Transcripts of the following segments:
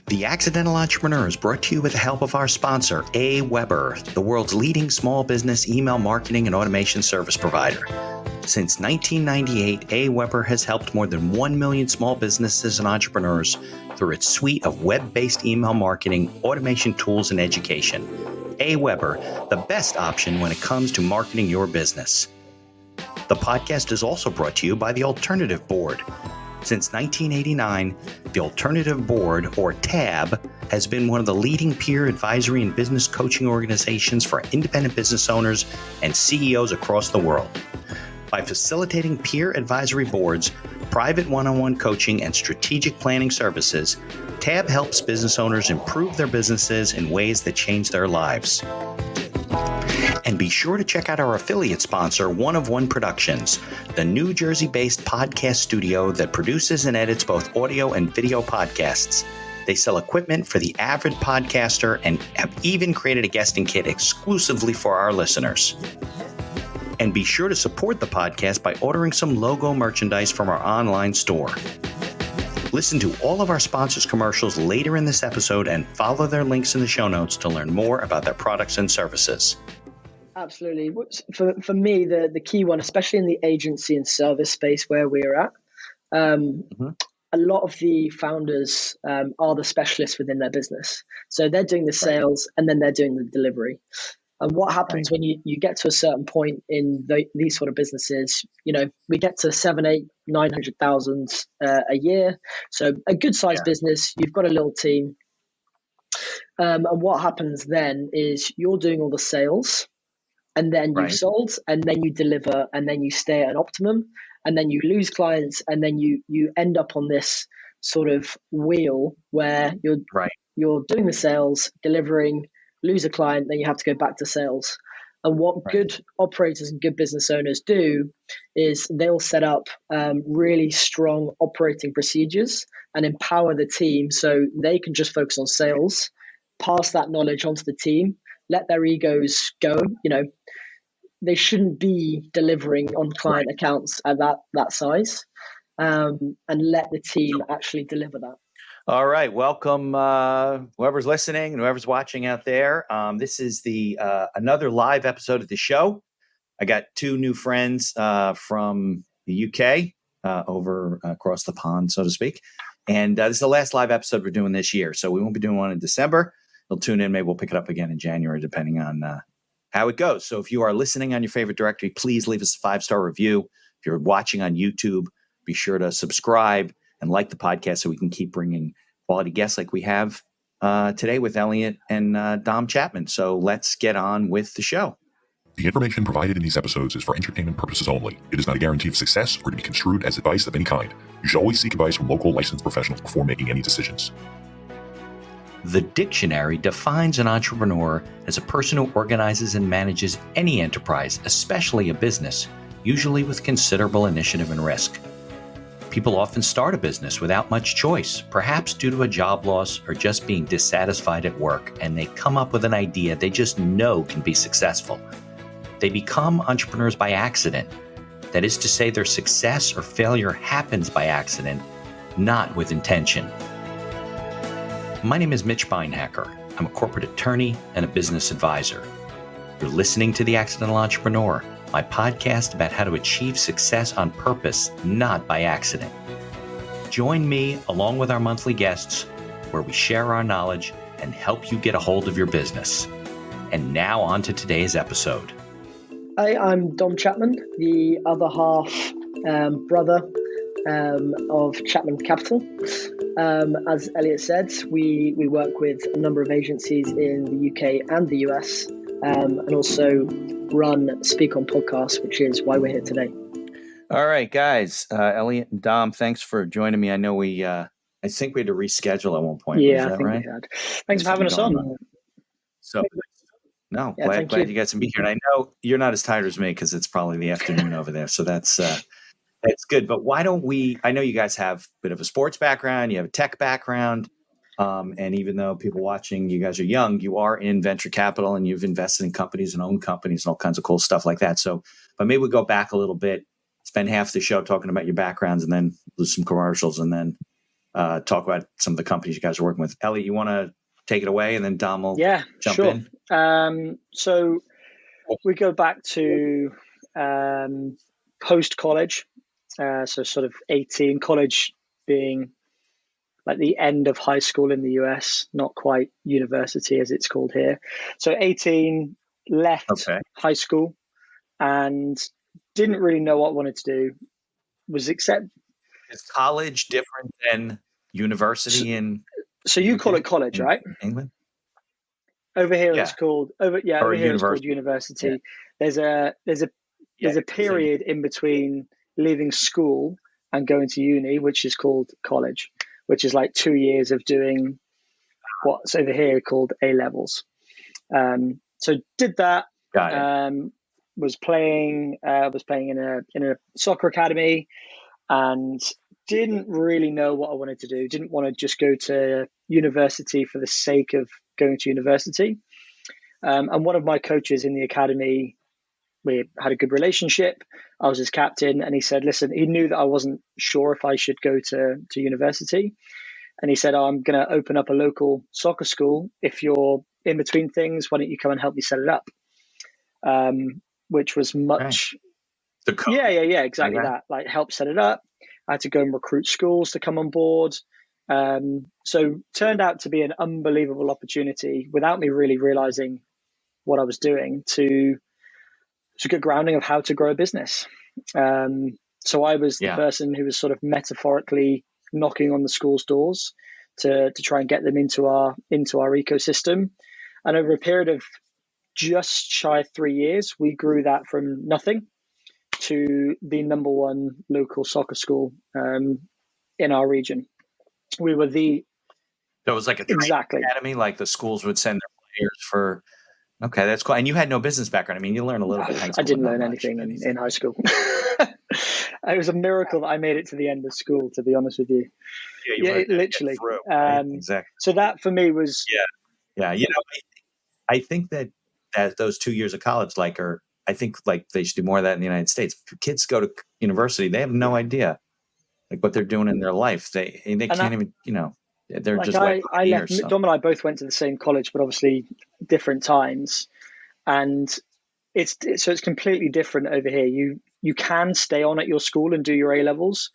The Accidental Entrepreneur is brought to you with the help of our sponsor, AWeber, the world's leading small business email marketing and automation service provider. Since 1998, AWeber has helped more than 1 million small businesses and entrepreneurs through its suite of web-based email marketing, automation tools, and education. AWeber, the best option when it comes to marketing your business. The podcast is also brought to you by the Alternative Board. Since 1989, the Alternative Board, or TAB, has been one of the leading peer advisory and business coaching organizations for independent business owners and CEOs across the world. By facilitating peer advisory boards, private one-on-one coaching, and strategic planning services, TAB helps business owners improve their businesses in ways that change their lives. And be sure to check out our affiliate sponsor, One of One Productions, the New Jersey-based podcast studio that produces and edits both audio and video podcasts. They sell equipment for the avid podcaster and have even created a guesting kit exclusively for our listeners. And be sure to support the podcast by ordering some logo merchandise from our online store. Listen to all of our sponsors' commercials later in this episode and follow their links in the show notes to learn more about their products and services. Absolutely. For me, the key one, especially in the agency and service space where we're at, a lot of the founders are the specialists within their business. So they're doing the sales and then they're doing the delivery. And what happens when you get to a certain point in these sort of businesses, we get to 7, 8, 900,000 a year. So a good sized business, you've got a little team. And what happens then is you're doing all the sales. And then you've sold, and then you deliver, and then you stay at an optimum, and then you lose clients, and then you end up on this sort of wheel where you're doing the sales, delivering, lose a client, then you have to go back to sales. And what good operators and good business owners do is they'll set up really strong operating procedures and empower the team so they can just focus on sales, pass that knowledge onto the team, let their egos go. They shouldn't be delivering on client accounts at that size, and let the team actually deliver that. All right. Welcome, whoever's listening and whoever's watching out there. This is the another live episode of the show. I got two new friends from the UK over across the pond, so to speak. And this is the last live episode we're doing this year. So we won't be doing one in December. You'll tune in. Maybe we'll pick it up again in January, depending on how it goes. So if you are listening on your favorite directory, please leave us a 5-star review. If you're watching on YouTube, be sure to subscribe and like the podcast so we can keep bringing quality guests like we have today with Elliot and Dom Chapman. So let's get on with the show. The information provided in these episodes is for entertainment purposes only. It is not a guarantee of success or to be construed as advice of any kind. You should always seek advice from local licensed professionals before making any decisions. The dictionary defines an entrepreneur as a person who organizes and manages any enterprise, especially a business, usually with considerable initiative and risk. People often start a business without much choice, perhaps due to a job loss or just being dissatisfied at work, and they come up with an idea they just know can be successful. They become entrepreneurs by accident. That is to say, their success or failure happens by accident, not with intention. My name is Mitch Beinhacker. I'm a corporate attorney and a business advisor. You're listening to The Accidental Entrepreneur, my podcast about how to achieve success on purpose, not by accident. Join me along with our monthly guests where we share our knowledge and help you get a hold of your business. And now on to today's episode. Hi, I'm Dom Chapman, the other half brother of Chapman Capital. As Elliot said, we work with a number of agencies in the UK and the US, and also run Speak On Podcasts, which is why we're here today. All right, guys. Elliot and Dom, thanks for joining me. I know I think we had to reschedule at one point. Yeah, I think we had. Thanks for having us on. So, glad you guys can be here. And I know you're not as tired as me because it's probably the afternoon over there. So that's good. But why don't I know you guys have a bit of a sports background, you have a tech background. And even though people watching, you guys are young, you are in venture capital and you've invested in companies and owned companies and all kinds of cool stuff like that. So, but maybe we go back a little bit, spend half the show talking about your backgrounds and then do some commercials and then talk about some of the companies you guys are working with. Elliot, you want to take it away, and then Dom will jump in? So we go back to post-college, so sort of 18, college being like the end of high school in the US, not quite university as it's called here. So 18, left high school and didn't really know what I wanted to do. Is college different than university So you call it college, right? England? Over here it's called it's called university. Yeah. There's a period in between leaving school and going to uni, which is called college, which is like 2 years of doing what's over here called A levels. So did that. Was playing in a soccer academy, and didn't really know what I wanted to do. Didn't want to just go to university for the sake of going to university. And one of my coaches in the academy, we had a good relationship. I was his captain, and he said, listen, he knew that I wasn't sure if I should go to university. And he said, I'm going to open up a local soccer school. If you're in between things, why don't you come and help me set it up? Which was much... exactly that. Like, help set it up. I had to go and recruit schools to come on board. So turned out to be an unbelievable opportunity without me really realizing what I was doing to get grounding of how to grow a business. So I was the person who was sort of metaphorically knocking on the school's doors to try and get them into our ecosystem. And over a period of just shy of 3 years, we grew that from nothing to the number one local soccer school in our region. We were So it was like a training academy, like the schools would send their players for. Okay, that's cool. And you had no business background. I mean, you learned a little bit in high school. I didn't learn anything in high school. It was a miracle that I made it to the end of school, to be honest with you. Yeah, literally. Through, right? Exactly. So that for me was... Yeah. You know, I think that those 2 years of college, I think they should do more of that in the United States. If kids go to university, they have no idea what they're doing in their life. They can't even, they're just I left. Dom and I both went to the same college, but obviously different times. And it's completely different over here. You can stay on at your school and do your A levels,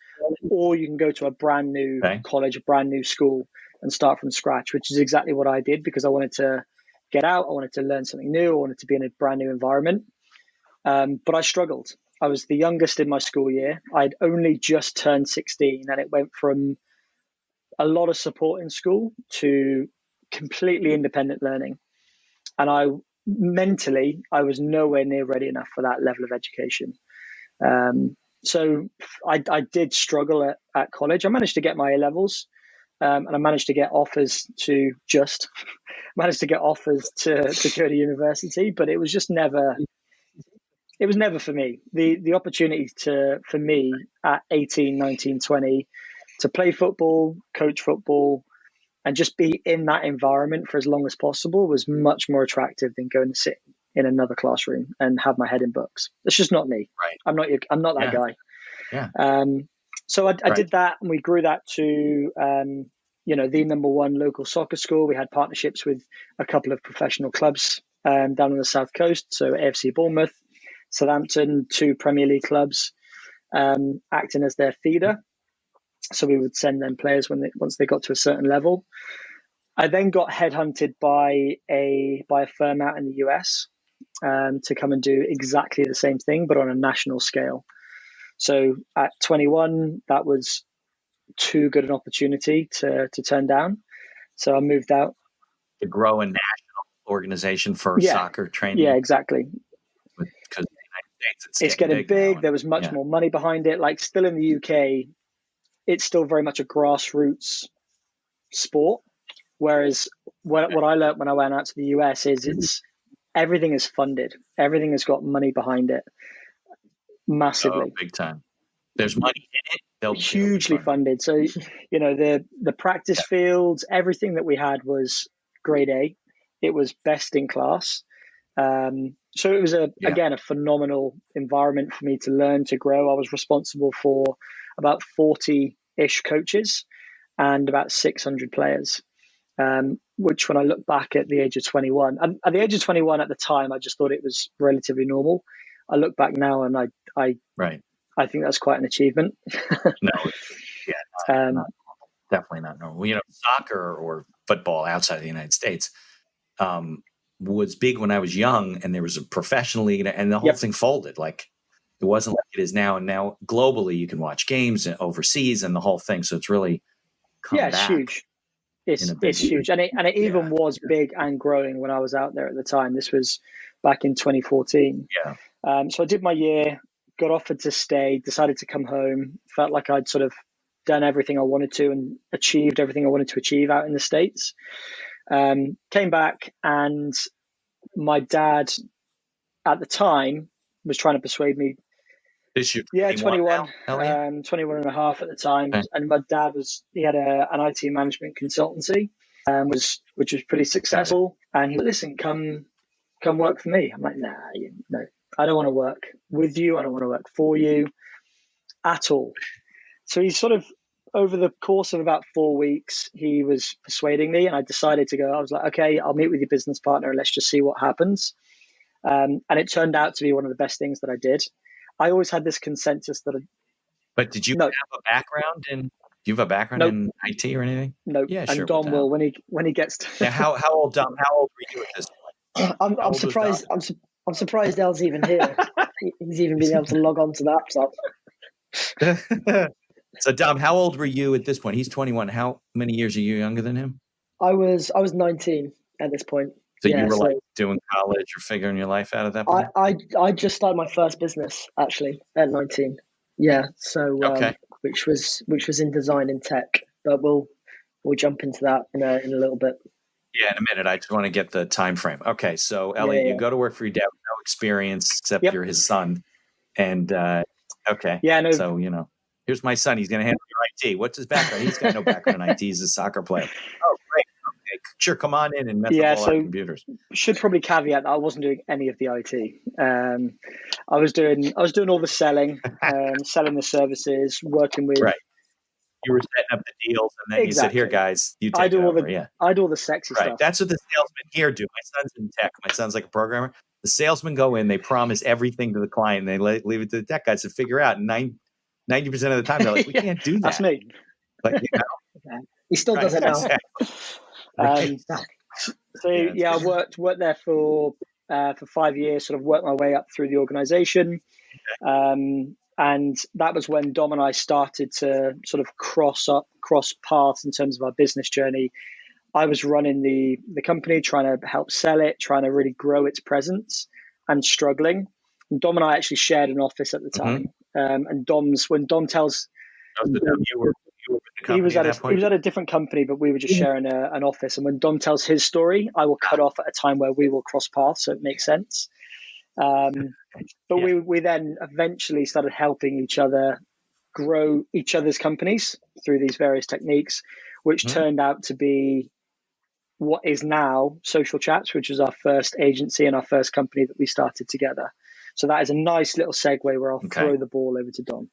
or you can go to a brand new college, a brand new school, and start from scratch, which is exactly what I did because I wanted to get out. I wanted to learn something new. I wanted to be in a brand new environment. But I struggled. I was the youngest in my school year. I'd only just turned 16, and it went from a lot of support in school to completely independent learning. And I was nowhere near ready enough for that level of education. So I did struggle at college. I managed to get my A levels, and I managed to get offers to go to university, but it was just never. It was never for me. The opportunity for me at 18, 19, 20 to play football, coach football, and just be in that environment for as long as possible was much more attractive than going to sit in another classroom and have my head in books. It's just not me. Right. I'm not that guy. Yeah. So I did that, and we grew that to the number one local soccer school. We had partnerships with a couple of professional clubs down on the south coast. So AFC Bournemouth, Southampton, 2 Premier League clubs, acting as their feeder. So we would send them players once they got to a certain level. I then got headhunted by a firm out in the US to come and do exactly the same thing, but on a national scale. So at 21, that was too good an opportunity to turn down. So I moved out. To grow a national organization for soccer training. Yeah, exactly. Because in the United States, it's getting big. There was much more money behind it. Like, still in the UK, it's still very much a grassroots sport. Whereas what I learned when I went out to the US is everything is funded. Everything has got money behind it. Massively. Oh, big time. There's money in it. They'll hugely funded. So, the practice fields, everything that we had was grade A. It was best in class. So it was again, a phenomenal environment for me to learn, to grow. I was responsible for about 40-ish coaches. and about 600 players. Which when I look back at the age of 21, and at the age of 21 at the time, I just thought it was relatively normal. I look back now and I think that's quite an achievement. No, yeah, definitely not normal. You know, soccer or football outside of the United States was big when I was young, and there was a professional league, and the whole thing folded. Like, it wasn't like it is now. And now globally, you can watch games overseas and the whole thing. So it's really it's huge. It's huge, and it even was big and growing when I was out there at the time. This was back in 2014. Yeah. So I did my year, got offered to stay, decided to come home. Felt like I'd sort of done everything I wanted to and achieved everything I wanted to achieve out in the States. Came back, and my dad at the time was trying to persuade me. This year, 21, 21 and a half at the time. Okay. And my dad he had an IT management consultancy, which was pretty successful. And he said, listen, come work for me. I'm like, no, I don't want to work with you. I don't want to work for you at all. So he sort of, over the course of about 4 weeks, he was persuading me, and I decided to go. I was like, okay, I'll meet with your business partner and let's just see what happens. And it turned out to be one of the best things that I did. I always had this consensus that. But did you have a background in? Do you have a background in IT or anything? No. Yeah, and sure. Dom will when he gets to. Now, how old, Dom? How old were you at this point? I'm surprised. I'm surprised El's even here. He's even been able to log on to that. So, Dom, how old were you at this point? He's 21. How many years are you younger than him? I was 19 at this point. So you were like doing college or figuring your life out at that point? I just started my first business actually at 19. Yeah. So which was in design and tech, but we'll jump into that in a little bit. Yeah, in a minute. I just want to get the time frame. Okay, so Elliot, you go to work for your dad with no experience except you're his son, and okay. Yeah. No. So here's my son. He's going to handle your IT. What's his background? He's got no background in IT. He's a soccer player. Oh, great. Okay, sure. Come on in and mess up all our computers. Should probably caveat that I wasn't doing any of the IT. I was doing all the selling, selling the services, working with. Right. You were setting up the deals, and then you said, "Here, guys, you take it over." I do all the sexy stuff. That's what the salesmen here do. My son's in tech. My son's like a programmer. The salesmen go in, they promise everything to the client, and they leave it to the tech guys to figure out. 90% of the time, they're like, "We can't do that." That's me. But he still does it now. I worked there for 5 years. Sort of worked my way up through the organization. And that was when Dom and I started to sort of cross paths in terms of our business journey. I was running the company, trying to help sell it, trying to really grow its presence, and struggling. And Dom and I actually shared an office at the time. And when Dom tells, he was at a different company, but we were just sharing an office. And when Dom tells his story, I will cut off at a time where we will cross paths, so it makes sense. But we then eventually started helping each other grow each other's companies through these various techniques, which turned out to be what is now Social Chats, which was our first agency and our first company that we started together. So that is a nice little segue where I'll throw the ball over to Dom.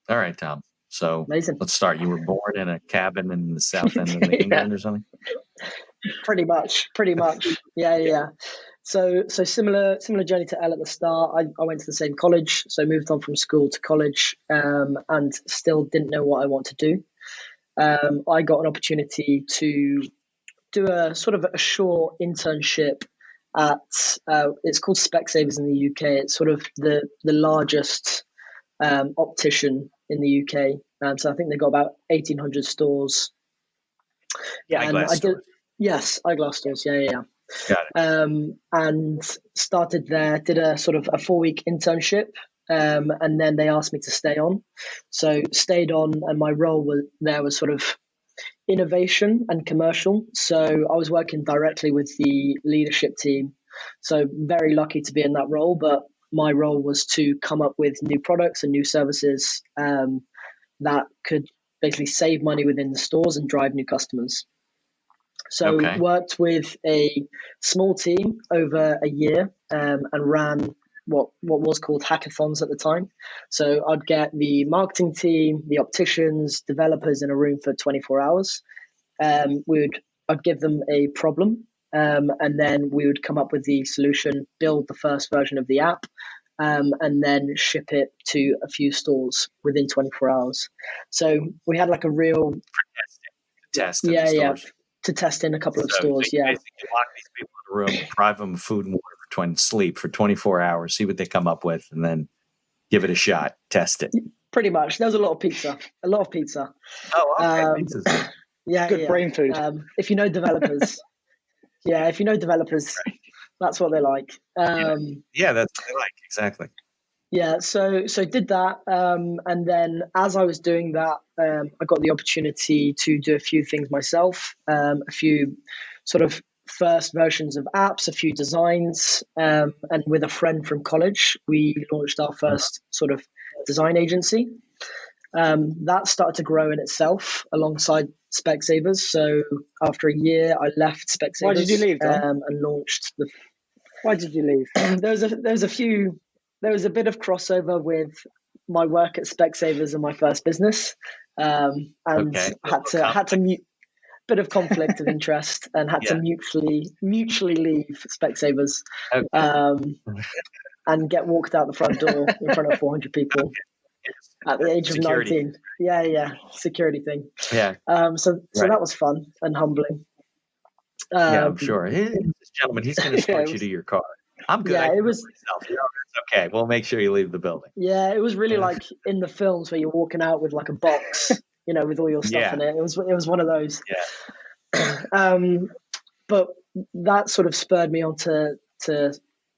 All right, Tom. So amazing. Let's start. You were born in a cabin in the south end of England or something? Pretty much. Yeah. So similar journey to Elle at the start. I went to the same college, so moved on from school to college, and still didn't know what I want to do. I got an opportunity to do a sort of a short internship at it's called Specsavers in the UK. It's sort of the largest optician in the UK. So I think they've got about 1,800 stores. Yeah, eyeglass stores. Yes, eyeglass stores. Yeah. Got it. And started there, did a sort of a 4-week internship, and then they asked me to stay on. So stayed on, and my role was sort of innovation and commercial. So I was working directly with the leadership team. So very lucky to be in that role, but my role was to come up with new products and new services that could basically save money within the stores and drive new customers. So worked with a small team over a year and ran what was called hackathons at the time. So I'd get the marketing team, the opticians, developers in a room for 24 hours. I'd give them a problem, and then we would come up with the solution, build the first version of the app, and then ship it to a few stores within 24 hours. So we had like a real test in the stores. To test in a couple of stores. So you basically lock these people in a room, deprive them of food and water sleep for 24 hours, see what they come up with, and then give it a shot, test it. Pretty much. There was a lot of pizza. Oh, okay. Pizza's good. Good brain food. If you know developers, that's what they like. Yeah, that's what they like. Exactly. Yeah, so did that, and then as I was doing that, I got the opportunity to do a few things myself, a few sort of first versions of apps, a few designs, and with a friend from college, we launched our first sort of design agency. That started to grow in itself alongside Specsavers. So after a year, I left Specsavers. Why did you leave, Dom? And launched the. Why did you leave? There was a bit of crossover with my work at Specsavers and my first business, and had to mute. Bit of conflict of interest, and had to mutually leave Specsavers, and get walked out the front door in front of 400 people at the age of 19. Security thing. So that was fun and humbling. I'm sure. This gentleman, he's going to escort you to your car. I'm good. Yeah, it was. It's okay. We'll make sure you leave the building. Yeah, it was really like in the films where you're walking out with like a box, with all your stuff in it. It was one of those. Yeah. But that sort of spurred me on to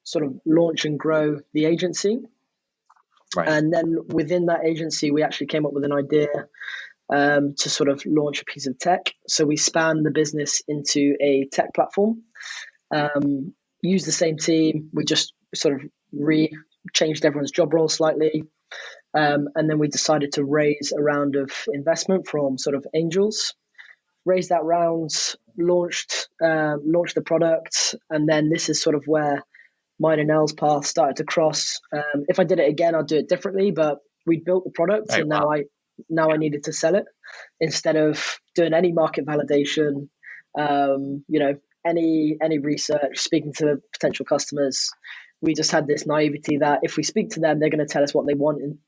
sort of launch and grow the agency. Right. And then within that agency, we actually came up with an idea to sort of launch a piece of tech. So we spanned the business into a tech platform. Used the same team. We just sort of changed everyone's job role slightly. And then we decided to raise a round of investment from sort of angels. Raised that round, launched the product. And then this is sort of where mine and Elle's path started to cross. If I did it again, I'd do it differently. But we built the product, and now I needed to sell it instead of doing any market validation. Any research, speaking to potential customers. We just had this naivety that if we speak to them, they're going to tell us what they want and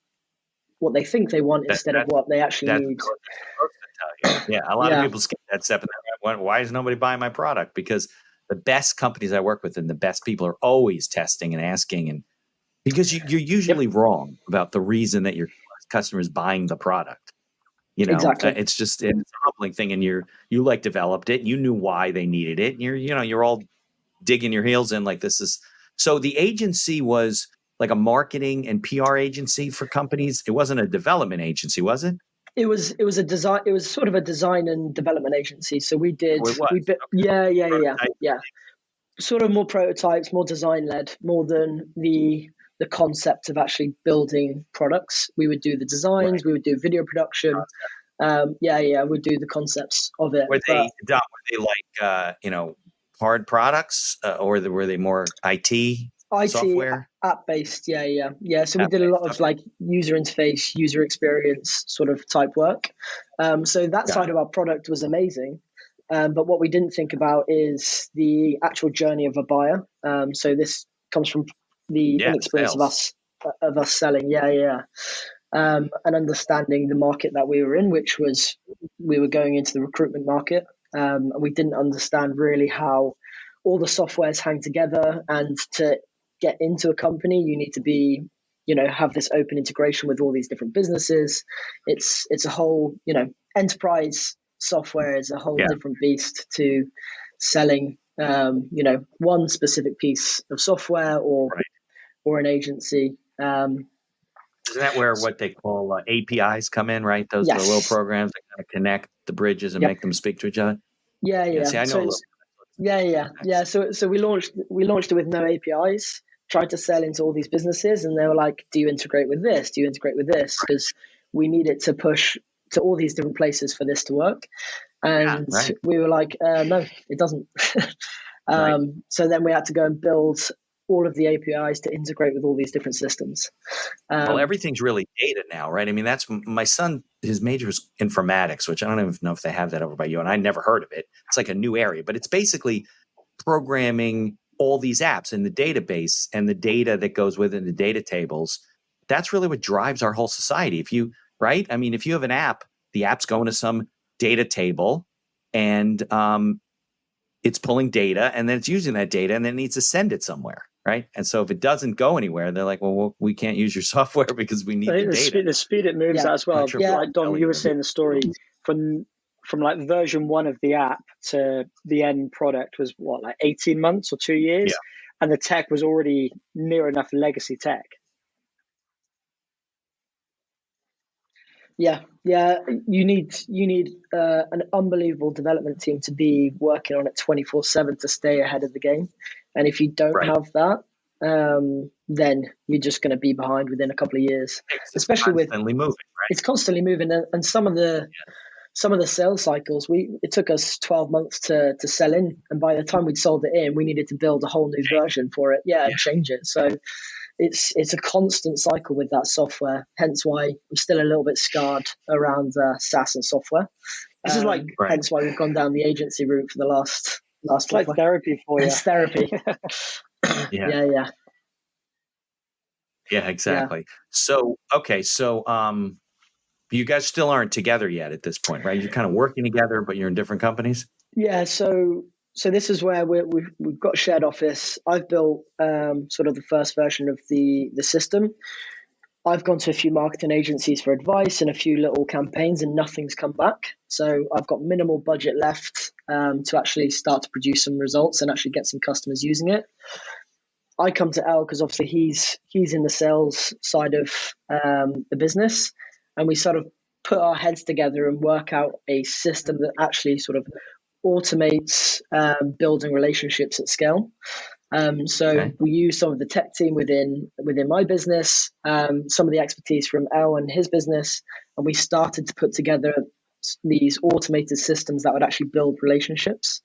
what they think they want instead of what they actually need. Yeah, a lot of people skip that step. And why is nobody buying my product? Because the best companies I work with and the best people are always testing and asking, and because you're usually wrong about the reason that your customer is buying the product. Exactly. It's a humbling thing, and you developed it. You knew why they needed it, and you're all digging your heels in like this is. So the agency was like a marketing and PR agency for companies. It wasn't a development agency, was it? It was a design. It was sort of a design and development agency. So we did. Sort of more prototypes, more design led, more than the concept of actually building products. We would do the designs. We would do video production. We'd do the concepts of it. Were they like hard products, or were they more IT software? App based? Yeah. So we did a lot of like user interface, user experience sort of type work. So that side of our product was amazing. But what we didn't think about is the actual journey of a buyer. So this comes from the inexperience of us selling. And understanding the market that we were in, which was we were going into the recruitment market. And we didn't understand really how all the softwares hang together, and to get into a company, you need to be, have this open integration with all these different businesses. It's a whole, enterprise software is a whole different beast to selling, one specific piece of software or an agency. Isn't that where what they call APIs come in, right? Those are the little programs that kind of connect the bridges and make them speak to each other. See, I know. So we launched it with no APIs. Tried to sell into all these businesses, and they were like, "Do you integrate with this? Do you integrate with this?" Because we needed to push to all these different places for this to work. And we were like, "No, it doesn't." So then we had to go and build all of the APIs to integrate with all these different systems. Well, everything's really data now, right? I mean, that's my son, his major is informatics, which I don't even know if they have that over by you. And I never heard of it. It's like a new area, but it's basically programming all these apps in the database and the data that goes within the data tables. That's really what drives our whole society. Right? I mean, if you have an app, the app's going to some data table and it's pulling data and then it's using that data and then it needs to send it somewhere. Right. And so if it doesn't go anywhere, they're like, well, we can't use your software because we need the data. The speed it moves as well. Sure Like Dom, you were saying the story from like version 1 of the app to the end product was like 18 months or 2 years. Yeah. And the tech was already near enough legacy tech. Yeah. You need an unbelievable development team to be working on it 24/7 to stay ahead of the game. And if you don't have that, then you're just going to be behind within a couple of years. It's constantly moving, right? It's constantly moving, and some of the sales cycles, it took us 12 months to sell in, and by the time we'd sold it in, we needed to build a whole new version for it, and change it. So it's a constant cycle with that software. Hence why I'm still a little bit scarred around SaaS and software. This is hence why we've gone down the agency route for the last. It's like therapy for you. It's therapy. Yeah, exactly. Yeah. So, okay. So, you guys still aren't together yet at this point, right? You're kind of working together, but you're in different companies. Yeah. So this is where we've got a shared office. I've built sort of the first version of the system. I've gone to a few marketing agencies for advice and a few little campaigns, and nothing's come back. So I've got minimal budget left to actually start to produce some results and actually get some customers using it. I come to El because obviously he's in the sales side of the business, and we sort of put our heads together and work out a system that actually sort of automates building relationships at scale. We use some of the tech team within my business, some of the expertise from El and his business, and we started to put together these automated systems that would actually build relationships.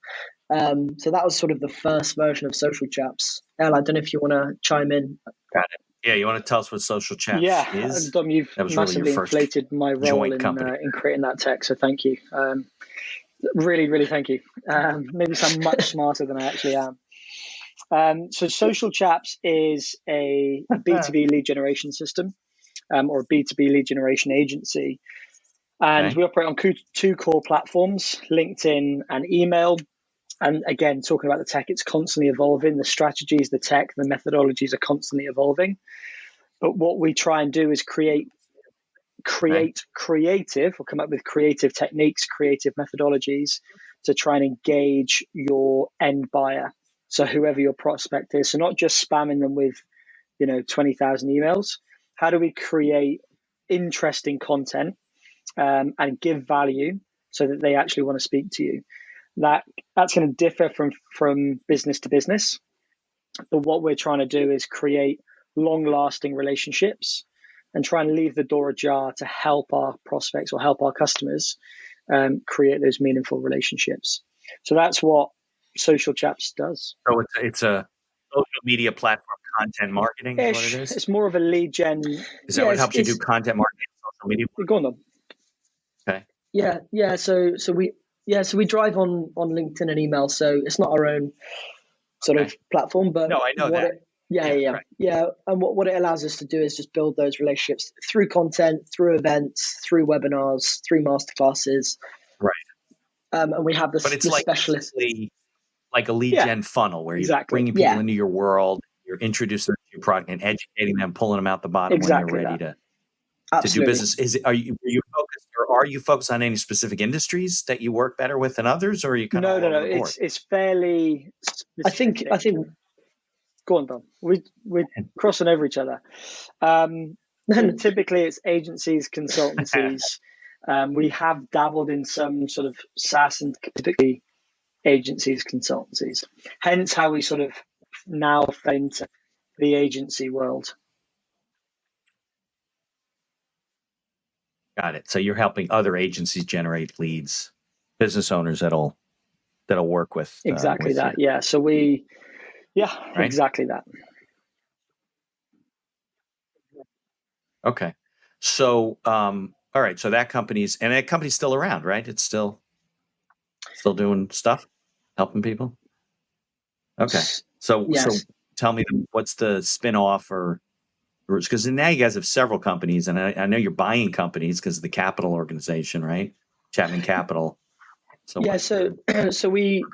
So that was sort of the first version of Social Chaps. El, I don't know if you want to chime in. Got it. Yeah, you want to tell us what Social Chaps is? Dom, you've massively inflated my role in creating that tech, so thank you. Really, really thank you. Maybe sound much smarter than I actually am. So Social Chaps is a B2B lead generation system, or a B2B lead generation agency. And we operate on 2 core platforms, LinkedIn and email. And again, talking about the tech, it's constantly evolving. The strategies, the tech, the methodologies are constantly evolving. But what we try and do is create creative, or come up with creative techniques, creative methodologies to try and engage your end buyer. So whoever your prospect is. So not just spamming them with, 20,000 emails. How do we create interesting content and give value so that they actually want to speak to you? That's going to differ from business to business. But what we're trying to do is create long-lasting relationships and try and leave the door ajar to help our prospects or help our customers create those meaningful relationships. So that's what Social Chaps does. So it's a social media platform, content marketing is what it is? It's more of a lead gen. Is that what helps you do content marketing on social media? Go on, Dom. Okay. Yeah. So we drive on LinkedIn and email. So it's not our own sort of platform, but no, I know that. Yeah. And what it allows us to do is just build those relationships through content, through events, through webinars, through masterclasses. Right. And we have but it's the specialist, like a lead gen funnel where you're bringing people into your world, you're introducing them to your product and educating them, pulling them out the bottom when they're ready to do business. Are you focused, or are you focused on any specific industries that you work better with than others, or are you kind of no? It's fairly specific. I think. Go on, Dom. We're crossing over each other. Typically, it's agencies, consultancies. We have dabbled in some sort of SaaS and typically agencies, consultancies. Hence how we sort of now fell into the agency world. Got it. So you're helping other agencies generate leads, business owners that'll work with exactly with that. you. Yeah. So exactly that. Okay. So, all right. So that company's still around, right? It's still doing stuff, helping people. Okay. So Yes. tell me, what's the spin-off or because now you guys have several companies, and I know you're buying companies because of the capital organization, right? Chapman Capital. So Yeah. So we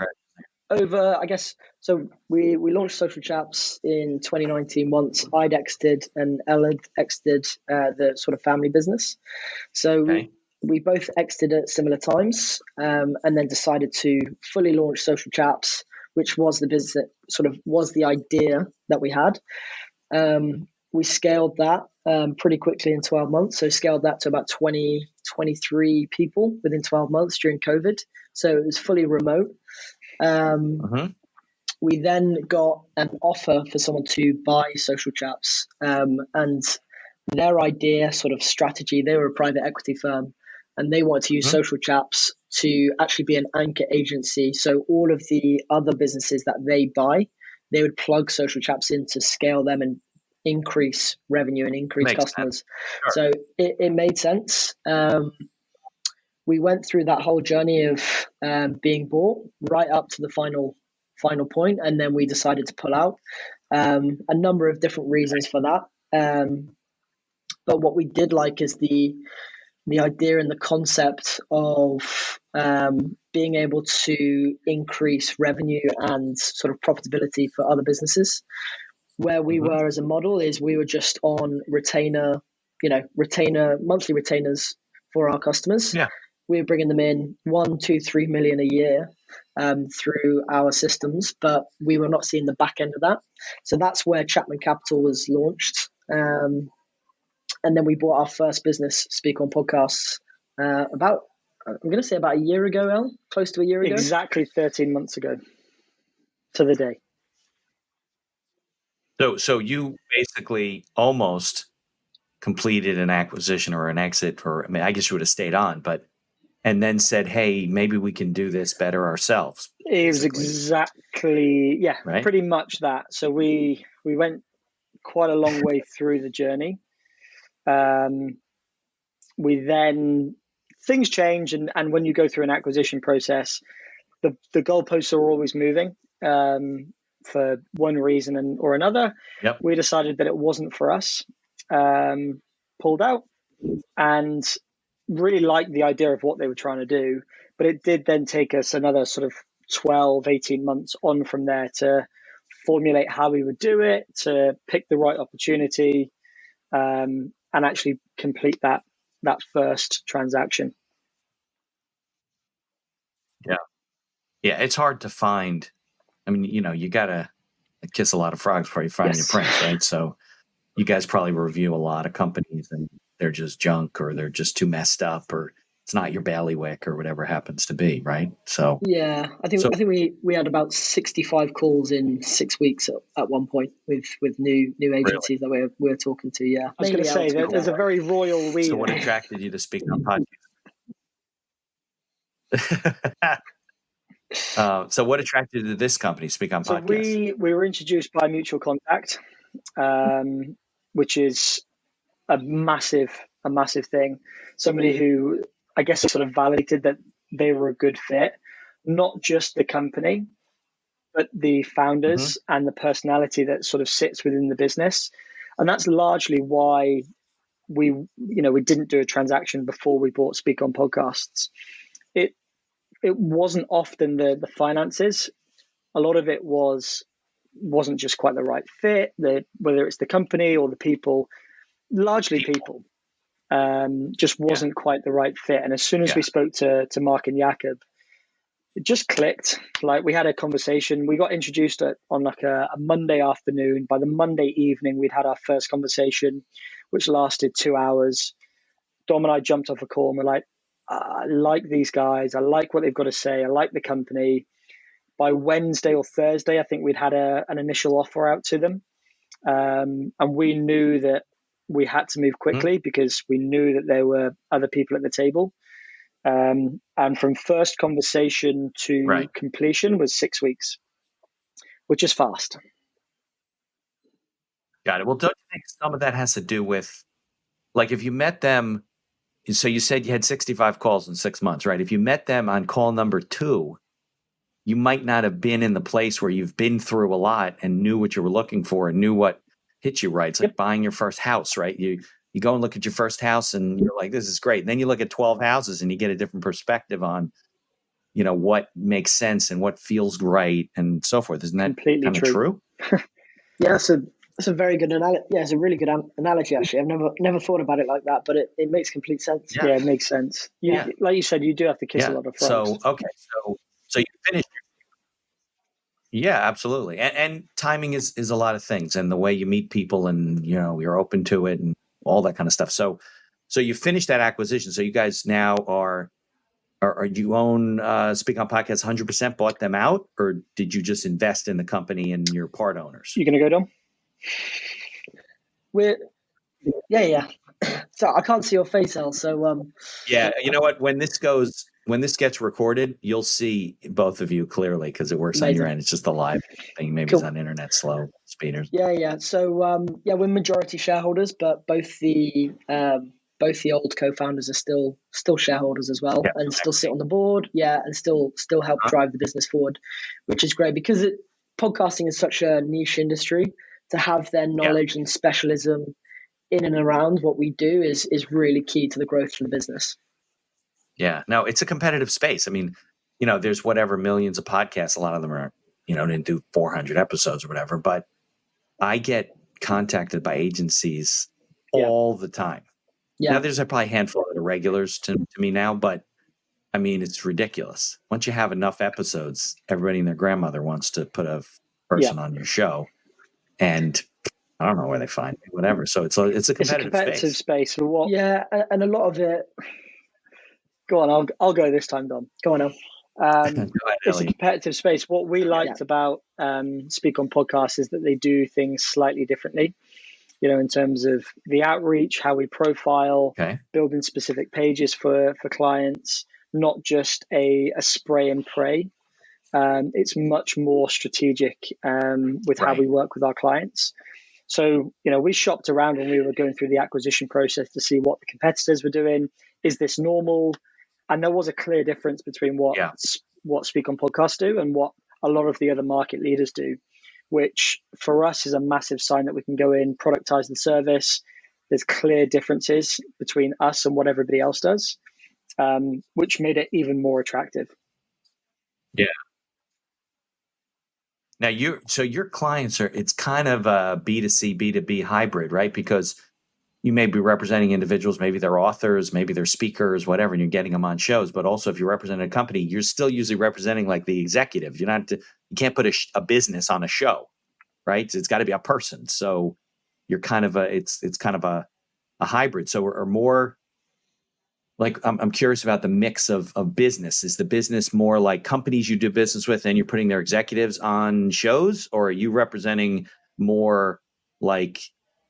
over, I guess, so we launched Social Chaps in 2019 once I'd exited and Elliot exited the sort of family business. So we both exited at similar times, and then decided to fully launch Social Chaps, which was the business that sort of was the idea that we had. We scaled that pretty quickly in 12 months. So scaled that to about 20, 23 people within 12 months during COVID. So it was fully remote. We then got an offer for someone to buy Social Chaps, and their idea, sort of strategy, they were a private equity firm, and they wanted to use Social Chaps to actually be an anchor agency. So all of the other businesses that they buy, they would plug Social Chaps in to scale them and increase revenue and increase customers. Sure. So it made sense. We went through that whole journey of being bought right up to the final point, and then we decided to pull out. A number of different reasons for that. But what we did like is the idea and the concept of being able to increase revenue and sort of profitability for other businesses. Where we were as a model is we were just on monthly retainers for our customers. Yeah. We were bringing them in 1, 2, 3 million a year through our systems, but we were not seeing the back end of that. So that's where Chapman Capital was launched. And then we bought our first business, Speak on Podcasts, about a year ago, El, close to a year ago. Exactly 13 months ago to the day. So you basically almost completed an acquisition or an exit, or I guess you would have stayed on, and then said, "Hey, maybe we can do this better ourselves." It was exactly, right? Pretty much that. So we went quite a long way through the journey. We then things change, and when you go through an acquisition process, the goalposts are always moving. For one reason or another, we decided that it wasn't for us, pulled out, and really liked the idea of what they were trying to do. But it did then take us another sort of 12, 18 months on from there to formulate how we would do it, to pick the right opportunity, and actually complete that first transaction. Yeah, it's hard to find. I mean, you got to kiss a lot of frogs before you find your prince, right? So you guys probably review a lot of companies and they're just junk, or they're just too messed up, or it's not your bailiwick, or whatever happens to be, right? So yeah, I think we had about 65 calls in 6 weeks at one point with new agencies that we were talking to. Yeah, I was going to say there's a very royal we. So what attracted you to Speak on Podcast? So what attracted you to this company, Speak on Podcast? We were introduced by mutual contact, which is a massive thing. Somebody who, I guess, sort of validated that they were a good fit, not just the company, but the founders and the personality that sort of sits within the business. And that's largely why we didn't do a transaction before we bought Speak on Podcasts. It wasn't often the finances. A lot of it wasn't just quite the right fit, whether it's the company or the people, largely people, just wasn't quite the right fit. And as soon as we spoke to Mark and Jakob, it just clicked. Like, we had a conversation. We got introduced on like a Monday afternoon. By the Monday evening, we'd had our first conversation, which lasted 2 hours. Dom and I jumped off a call and we're like, I like these guys. I like what they've got to say. I like the company. By Wednesday or Thursday, I think we'd had an initial offer out to them. And we knew that we had to move quickly because we knew that there were other people at the table. And from first conversation to completion was 6 weeks, which is fast. Got it. Well, don't you think some of that has to do with like if you met them, so you said you had 65 calls in 6 months, right? If you met them on call number 2, you might not have been in the place where you've been through a lot and knew what you were looking for and knew what hit you right. It's like buying your first house, right? You go and look at your first house and you're like, this is great. And then you look at 12 houses and you get a different perspective on, what makes sense and what feels right and so forth. Isn't that completely kind of true? Yeah, that's a very good analogy. Yeah, it's a really good analogy, actually. I've never thought about it like that, but it makes complete sense. Yeah, it makes sense. Like you said, you do have to kiss a lot of frogs. So you finished. Yeah, absolutely. And timing is a lot of things, and the way you meet people, and you're open to it and all that kind of stuff. So you finished that acquisition. So you guys now are you own Speak on Podcasts 100%, bought them out, or did you just invest in the company and you're part owners? You gonna go, Dom? Yeah. So I can't see your face, Al. So yeah, you know what? When this gets recorded, you'll see both of you clearly because it works on your end. It's just a live thing. Maybe It's on internet slow speeders. Yeah. So we're majority shareholders, but both the old co-founders are still shareholders as well, and still sit on the board. Yeah, and still help drive the business forward, which is great because podcasting is such a niche industry. To have their knowledge and specialism in and around what we do is really key to the growth of the business. Yeah, no, it's a competitive space. I mean, there's whatever millions of podcasts. A lot of them are, didn't do 400 episodes or whatever. But I get contacted by agencies all the time. Yeah. Now, there's probably a handful of regulars to me now, but I mean, it's ridiculous. Once you have enough episodes, everybody and their grandmother wants to put a person on your show, and I don't know where they find me, whatever. So it's a competitive space. For what? Yeah, and a lot of it. Go on, I'll go this time, Dom. Go on, Al. It's a competitive space. What we liked about Speak on Podcasts is that they do things slightly differently. In terms of the outreach, how we profile, building specific pages for clients, not just a spray and pray. It's much more strategic with how we work with our clients. So, we shopped around when we were going through the acquisition process to see what the competitors were doing. Is this normal? And there was a clear difference between what Speak on Podcasts do and what a lot of the other market leaders do, which for us is a massive sign that we can go in, productize the service. There's clear differences between us and what everybody else does, which made it even more attractive. Yeah. Now your clients it's kind of a B2C, B2B hybrid, right? Because you may be representing individuals, maybe they're authors, maybe they're speakers, whatever, and you're getting them on shows. But also if you're representing a company, you're still usually representing like the executive. You can't put a business on a show, right? It's got to be a person. So you're kind of it's kind of a hybrid. So are more like, I'm curious about the mix of business. Is the business more like companies you do business with and you're putting their executives on shows, or are you representing more like,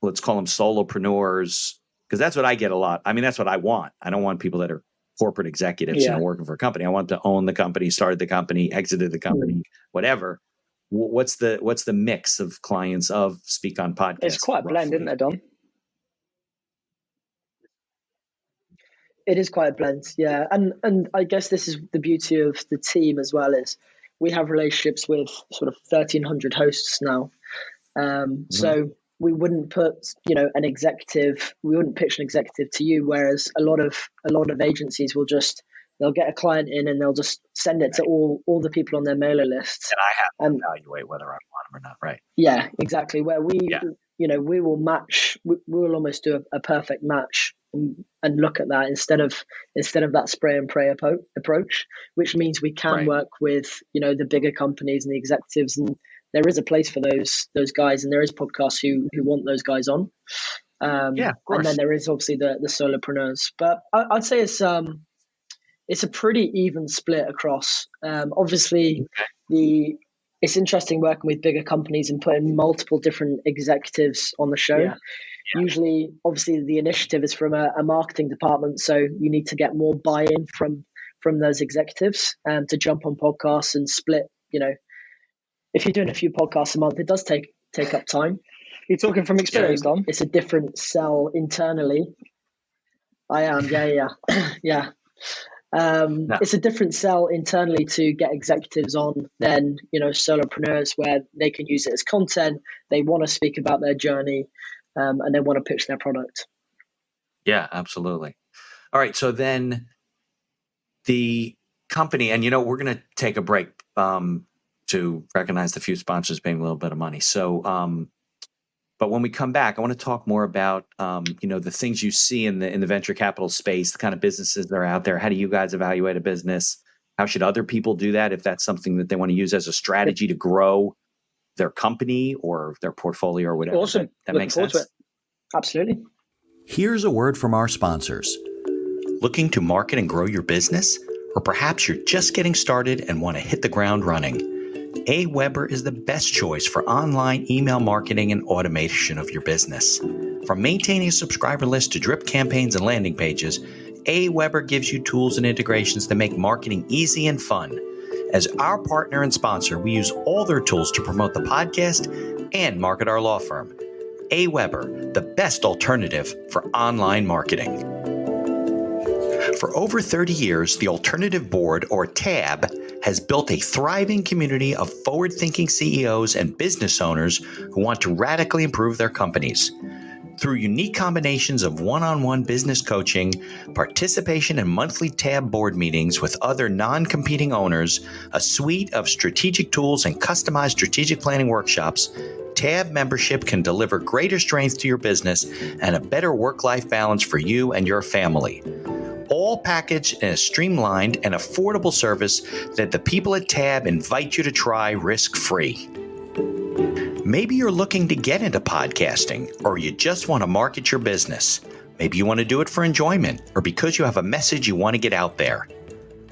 let's call them solopreneurs? Because that's what I get a lot. I mean, that's what I want. I don't want people that are corporate executives, working for a company. I want to own the company, started the company, exited the company, whatever. What's the mix of clients of Speak on Podcasts? It's quite a blend, isn't it, Dom? It is quite a blend, yeah. And I guess this is the beauty of the team as well, is we have relationships with sort of 1,300 hosts now. So we wouldn't put, we wouldn't pitch an executive to you, whereas a lot of agencies will they'll get a client in and they'll just send it to all the people on their mailer lists. And I have to evaluate whether I want them or not, right? Yeah, exactly. Where we will match, we will almost do a perfect match and look at that instead of that spray and pray approach, which means we can work with, the bigger companies and the executives, and there is a place for those guys, and there is podcasts who want those guys on. Of course. And then there is obviously the solopreneurs, but I'd say it's a pretty even split across. Obviously, it's interesting working with bigger companies and putting multiple different executives on the show. Yeah. Usually, obviously, the initiative is from a marketing department, so you need to get more buy-in from those executives to jump on podcasts and split. If you're doing a few podcasts a month, it does take up time. You're talking from experience, Dom? It's a different sell internally I am. Yeah. Yeah. No. It's a different sell internally to get executives on than, solopreneurs, where they can use it as content. They want to speak about their journey, and they want to pitch their product. Yeah, absolutely. All right. So then the company, and we're going to take a break to recognize the few sponsors paying a little bit of money. So, but when we come back, I want to talk more about, the things you see in the venture capital space, the kind of businesses that are out there. How do you guys evaluate a business? How should other people do that if that's something that they want to use as a strategy to grow their company or their portfolio or whatever? Awesome. That makes sense? Absolutely. Here's a word from our sponsors. Looking to market and grow your business? Or perhaps you're just getting started and want to hit the ground running? AWeber is the best choice for online email marketing and automation of your business. From maintaining a subscriber list to drip campaigns and landing pages, AWeber gives you tools and integrations that make marketing easy and fun. As our partner and sponsor, we use all their tools to promote the podcast and market our law firm. AWeber, the best alternative for online marketing. For over 30 years, the Alternative Board, or TAB, has built a thriving community of forward-thinking CEOs and business owners who want to radically improve their companies. Through unique combinations of one-on-one business coaching, participation in monthly TAB board meetings with other non-competing owners, a suite of strategic tools, and customized strategic planning workshops, TAB membership can deliver greater strength to your business and a better work-life balance for you and your family. All packaged in a streamlined and affordable service that the people at TAB invite you to try risk-free. Maybe you're looking to get into podcasting, or you just want to market your business. Maybe you want to do it for enjoyment, or because you have a message you want to get out there.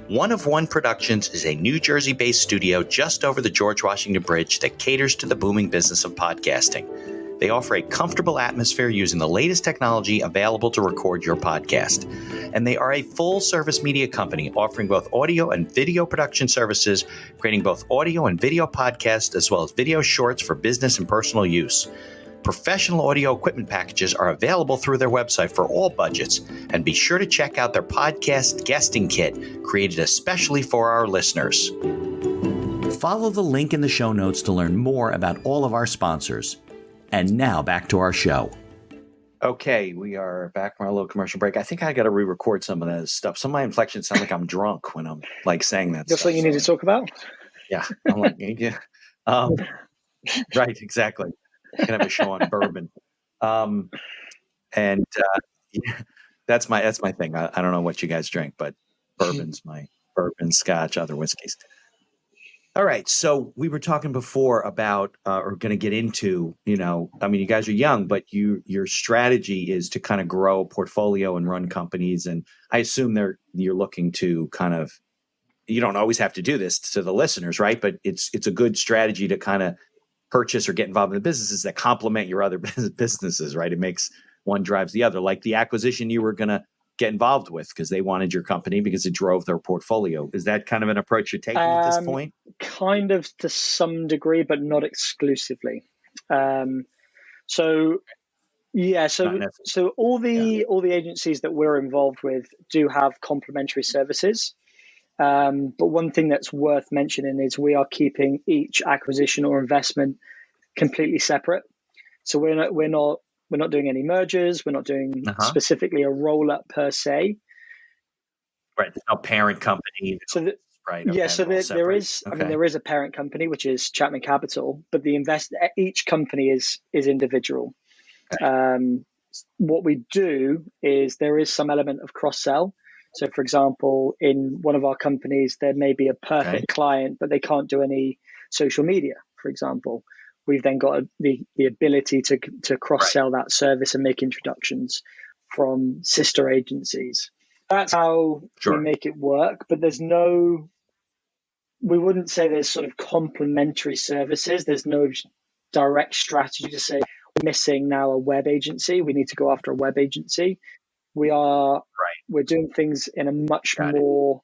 One of One Productions is a New Jersey-based studio just over the George Washington Bridge that caters to the booming business of podcasting. They offer a comfortable atmosphere using the latest technology available to record your podcast. And they are a full-service media company offering both audio and video production services, creating both audio and video podcasts, as well as video shorts for business and personal use. Professional audio equipment packages are available through their website for all budgets, and be sure to check out their podcast guesting kit, created especially for our listeners. Follow the link in the show notes to learn more about all of our sponsors. And now back to our show. Okay, we are back from our little commercial break. I think I got to re-record some of that stuff. Some of my inflections sound like I'm drunk when I'm saying that. Just what you need to talk about? Yeah, I'm yeah. Right, exactly. I can have a show on bourbon. Yeah, that's my thing. I don't know what you guys drink, but bourbon's my bourbon, scotch, other whiskeys. All right. So we were talking before about, or going to get into, you guys are young, but your strategy is to kind of grow a portfolio and run companies. And I assume you're looking to kind of, you don't always have to do this to the listeners, right? But it's a good strategy to kind of purchase or get involved in the businesses that complement your other businesses, right? It makes one drives the other, like the acquisition you were going to get involved with because they wanted your company because it drove their portfolio. Is that kind of an approach you're taking at this point? Kind of to some degree, but not exclusively. So all the agencies that we're involved with do have complementary services. But one thing that's worth mentioning is we are keeping each acquisition or investment completely separate. So we're not doing any mergers. We're not doing specifically a roll-up per se. Right. There's no parent company. Right. Yeah. So there is. Okay. I mean, there is a parent company, which is Chapman Capital, but each company is individual. Okay. What we do is there is some element of cross-sell. So, for example, in one of our companies, there may be a perfect client, but they can't do any social media, for example. We've then got the ability to cross-sell that service and make introductions from sister agencies. That's how we make it work. But we wouldn't say there's sort of complementary services. There's no direct strategy to say we're missing now a web agency. We need to go after a web agency. We're doing things in a much more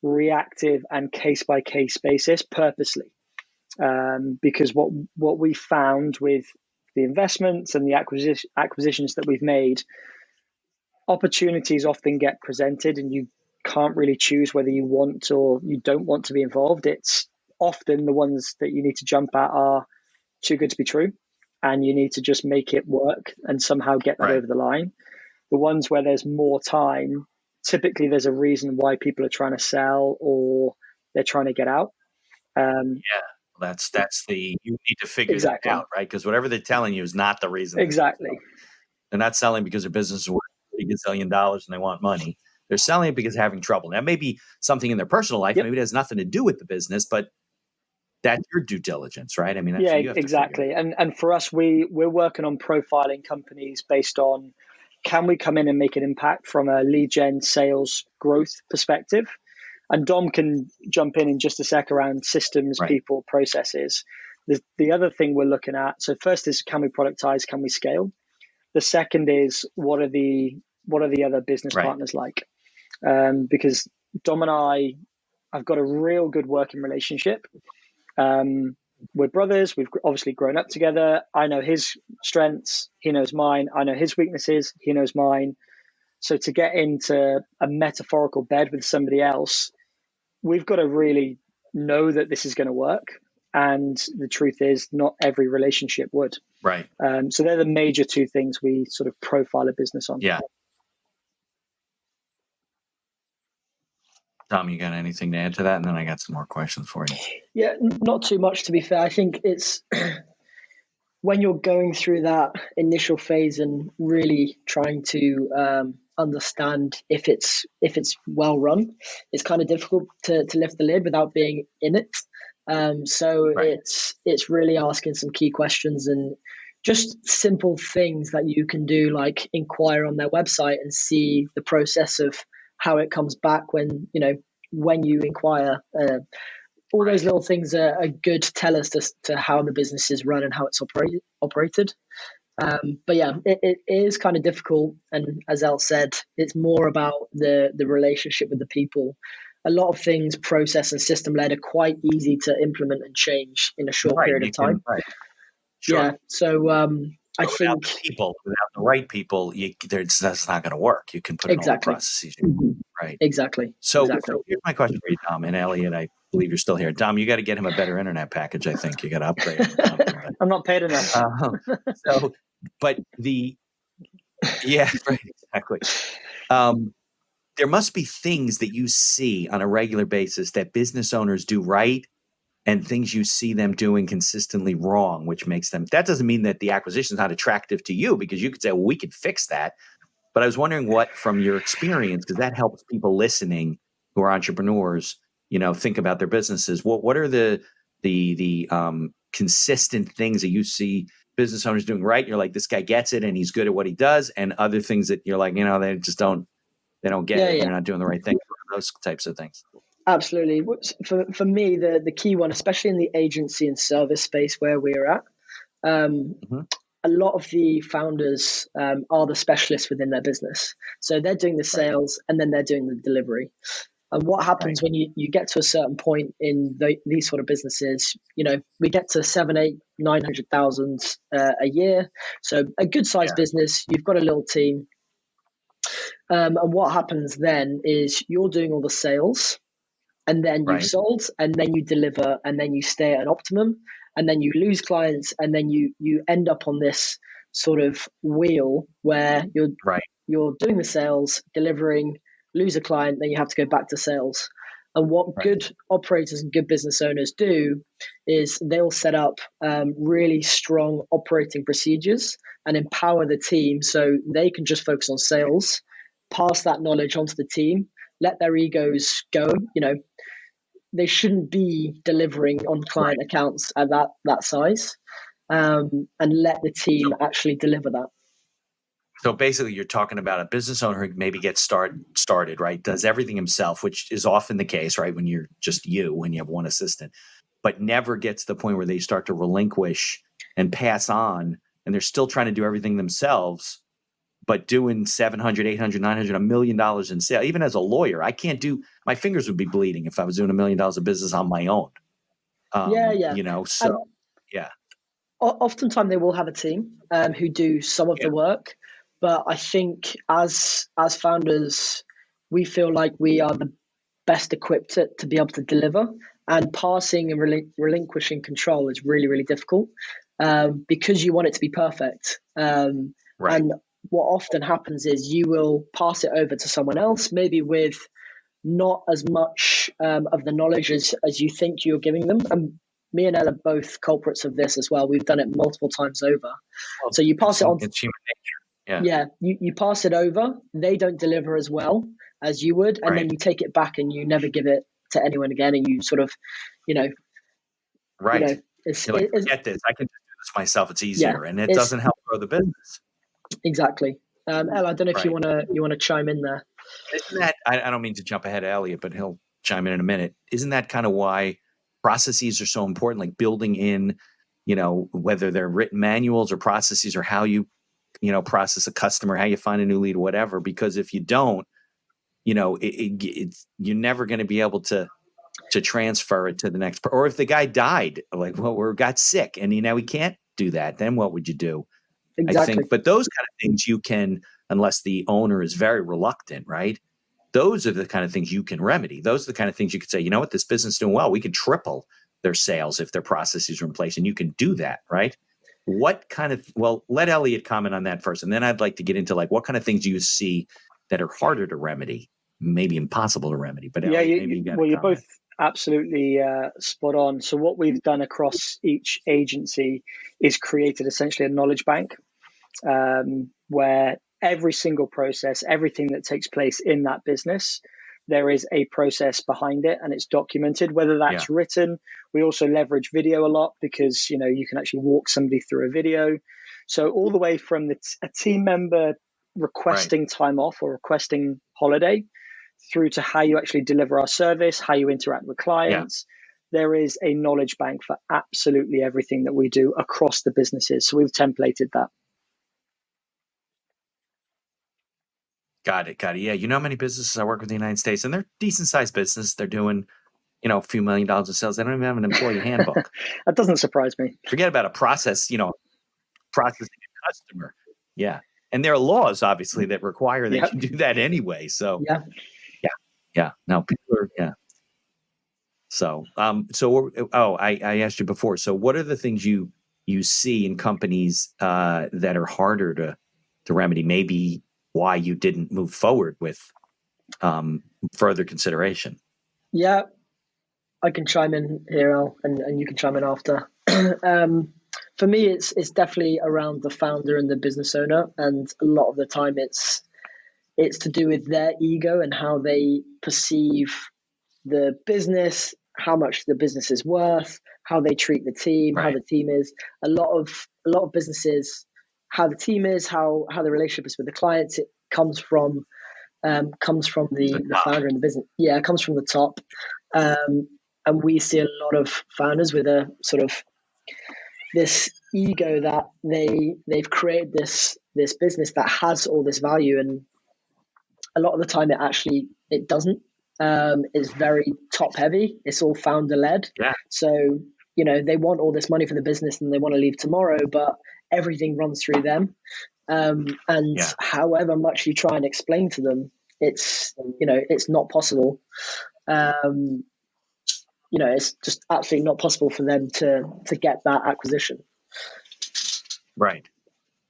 reactive and case-by-case basis purposely. Because what we found with the investments and the acquisitions that we've made, opportunities often get presented and you can't really choose whether you want or you don't want to be involved. It's often the ones that you need to jump at are too good to be true, and you need to just make it work and somehow get that over the line. The ones where there's more time, typically there's a reason why people are trying to sell or they're trying to get out. That's you need to figure Exactly. that out, right? Because whatever they're telling you is not the reason. Exactly. They're not selling because their business is worth $30 gazillion and they want money. They're selling it because they're having trouble. Now, maybe something in their personal life, maybe it has nothing to do with the business, but that's your due diligence, right? I mean, that's what you have exactly. to figure. And for us, we're working on profiling companies based on, can we come in and make an impact from a lead gen sales growth perspective? And Dom can jump in just a sec around systems, people, processes. The other thing we're looking at, so first is, can we productize, can we scale? The second is, what are the other business partners like? Because Dom and I've got a real good working relationship. We're brothers. We've obviously grown up together. I know his strengths. He knows mine. I know his weaknesses. He knows mine. So to get into a metaphorical bed with somebody else, we've got to really know that this is going to work. And the truth is, not every relationship would. Right. So they're the major two things we sort of profile a business on. Yeah. Tom, you got anything to add to that? And then I got some more questions for you. Yeah, not too much, to be fair. I think it's when you're going through that initial phase and really trying to understand if it's well run, it's kind of difficult to lift the lid without being in it. It's really asking some key questions and just simple things that you can do, like inquire on their website and see the process of how it comes back when you inquire. All those little things are good tellers to how the business is run and how it's operated. But yeah, it is kind of difficult. And as El said, it's more about the relationship with the people. A lot of things, process and system led, are quite easy to implement and change in a short period of time. Sure. Yeah. So I think without the right people, that's not going to work. You can put in all the processes, right? Exactly. So here's my question for you, Tom, and Elliot. I believe you're still here. Tom, you got to get him a better internet package. I think you got to upgrade him or something. I'm not paid enough. Exactly. There must be things that you see on a regular basis that business owners do right, and things you see them doing consistently wrong, which makes them. That doesn't mean that the acquisition is not attractive to you, because you could say, well, we could fix that. But I was wondering what, from your experience, because that helps people listening who are entrepreneurs, think about their businesses. What are the consistent things that you see business owners doing right? You're like, this guy gets it and he's good at what he does, and other things that you're like, they just don't get it. They're not doing the right thing. Those types of things. Absolutely. For me, the key one, especially in the agency and service space where we're at, a lot of the founders are the specialists within their business. So they're doing the sales and then they're doing the delivery. And what happens when you get to a certain point in these sort of businesses, we get to 7, 8, 900,000 a year. So a good sized business, you've got a little team. And what happens then is you're doing all the sales, and then you've sold, and then you deliver, and then you stay at an optimum, and then you lose clients, and then you end up on this sort of wheel where you're doing the sales, delivering, lose a client, then you have to go back to sales. And what good operators and good business owners do is they'll set up really strong operating procedures and empower the team so they can just focus on sales, pass that knowledge onto the team, let their egos go. They shouldn't be delivering on client accounts at that size, and let the team actually deliver that. So basically, you're talking about a business owner who maybe gets started, right? Does everything himself, which is often the case, right? When you're just when you have one assistant, but never gets to the point where they start to relinquish and pass on, and they're still trying to do everything themselves, but doing $700, $800, $900, $1 million in sales. Even as a lawyer, I can't do. My fingers would be bleeding if I was doing $1 million of business on my own. Oftentimes they will have a team who do some of the work, But I think as founders, we feel like we are the best equipped to be able to deliver. And passing and relinquishing control is really, really difficult because you want it to be perfect. Right. And what often happens is you will pass it over to someone else, maybe with not as much of the knowledge as you think you're giving them. And me and Elle are both culprits of this as well. We've done it multiple times over. Well, So you pass it on. It's human nature. Yeah, you pass it over. They don't deliver as well as you would, and then you take it back and you never give it to anyone again. And you sort of, right. You're like, forget this. I can just do this myself. It's easier, and it doesn't help grow the business. Exactly. Elle, I don't know if you want to chime in there. Isn't that? I don't mean to jump ahead of Elliot, but he'll chime in a minute. Isn't that kind of why processes are so important? Like building in, whether they're written manuals or processes, or how you process a customer, how you find a new lead, whatever. Because if you don't, you're never going to be able to transfer it to the next. Or if the guy died, or got sick, and we can't do that, then what would you do? Exactly. I think, but those kind of things you can, unless the owner is very reluctant, right? Those are the kind of things you can remedy. Those are the kind of things you could say, this business is doing well. We could triple their sales if their processes are in place, and you can do that, right? What kind of, let Elliot comment on that first. And then I'd like to get into what kind of things do you see that are harder to remedy, maybe impossible to remedy, but Elliot, you're both absolutely spot on. So what we've done across each agency is created essentially a knowledge bank where every single process, everything that takes place in that business, there is a process behind it and it's documented, whether that's written. We also leverage video a lot because, you can actually walk somebody through a video. So all the way from a team member requesting time off or requesting holiday through to how you actually deliver our service, how you interact with clients. There is a knowledge bank for absolutely everything that we do across the businesses. So we've templated that. Got it. Yeah. You know how many businesses I work with in the United States, and they're decent sized business. They're doing, a few $1 million of sales. They don't even have an employee handbook. That doesn't surprise me. Forget about a process, processing a customer. Yeah. And there are laws, obviously, that require that you do that anyway. So, yeah. Now people are, So, I asked you before. So what are the things you see in companies that are harder to remedy? Maybe why you didn't move forward with further consideration. Yeah, I can chime in here, Al, and you can chime in after. For me, it's definitely around the founder and the business owner, and a lot of the time it's to do with their ego and how they perceive the business, how much the business is worth, how they treat the team, how the team is. A lot of businesses, how the team is, how the relationship is with the clients, it comes from the founder and the business. Yeah, it comes from the top. And we see a lot of founders with a sort of this ego that they've created this business that has all this value, and a lot of the time it doesn't. It's very top heavy. It's all founder led. Yeah. So they want all this money for the business and they want to leave tomorrow, but everything runs through them. However much you try and explain to them, it's not possible. It's just absolutely not possible for them to get that acquisition. Right.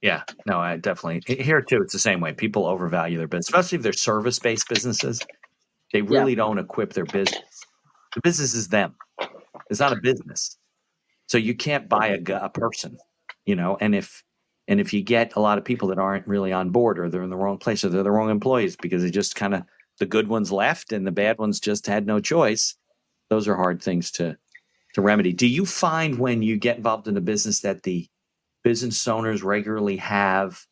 Yeah. No, I definitely here too. It's the same way. People overvalue their business, especially if they're service-based businesses. They really don't equip their business. The business is them. It's not a business. So you can't buy a person, and if you get a lot of people that aren't really on board, or they're in the wrong place, or they're the wrong employees because they just kind of, the good ones left and the bad ones just had no choice. Those are hard things to remedy. Do you find when you get involved in a business that the business owners regularly have